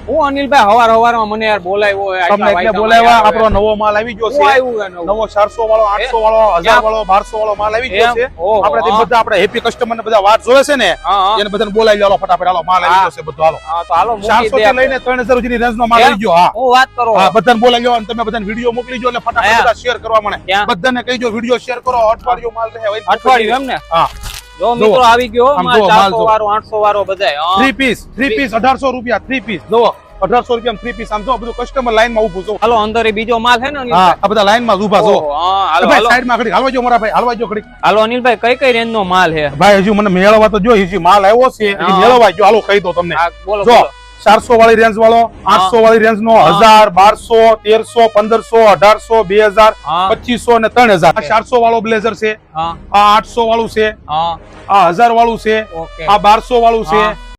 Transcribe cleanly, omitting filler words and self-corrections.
હું અનિલભાઈ હવારમાં મને યાર બોલાવ્યો તમને એટલે બોલાવ્યા. આપણો નવો માલ આવી ગયો છે, નવો 400 વાળો, 800 વાળો, 1000 વાળો, 1200 વાળો માલ આવી ગયો છે. આપણે તે બધા આપણે હેપી કસ્ટમર ને બધા વાત જોવે છે ને, એને બધાને બોલાવી લો ફટાફટ. હાલો માલ આવી ગયો છે બધો. હાલો હા તો હાલો 400 થી લઈને 3000 સુધીની રેન્જ નો માલ આવી ગયો. હા હું વાત કરો. હા બધાને બોલાવી લો અને તમે બધાને વિડિયો મોકલી જો એટલે ફટાફટ બધા શેર કરવા મને. બધાને કહીજો વિડિયો શેર કરો. અઠવાડિયું માલ રહે. અઠવાડિયું એમ ને? હા જો મિત્રો આવી ગયો માલ 400 વાળો 800 વાળો બધાય. 3 પીસ 1800 રૂપિયા 3 પીસ. જો 1800 રૂપિયા 3 પીસ. આમ જો બધું કસ્ટમર લાઈન માં ઊભું છો. હાલો અંદર બીજો માલ છે ને? હા આ બધા લાઈન માં ઊભા છો. હા હાલો ભાઈ સાઈડ માં ખડી હાલવા જો મારા ભાઈ, હાલવા જો ખડી. હાલો અનિલભાઈ કઈ કઈ રેન્જ નો માલ છે ભાઈ? હજુ મને મેળવવા તો જો, હજી માલ આવ્યો છે, હજી મેળવવા જો. હાલો કહી દો તમને. બોલો જો 400 વાળી રેન્જ વાળો, 800 વાળી રેન્જ નો 1000, 1200, 1300, 1800, 2000, 2500 અને 3000. 400 વાળો બ્લેઝર છે, આ 800 વાળું છે, આ 1000 વાળું છે, આ 1200 વાળું છે,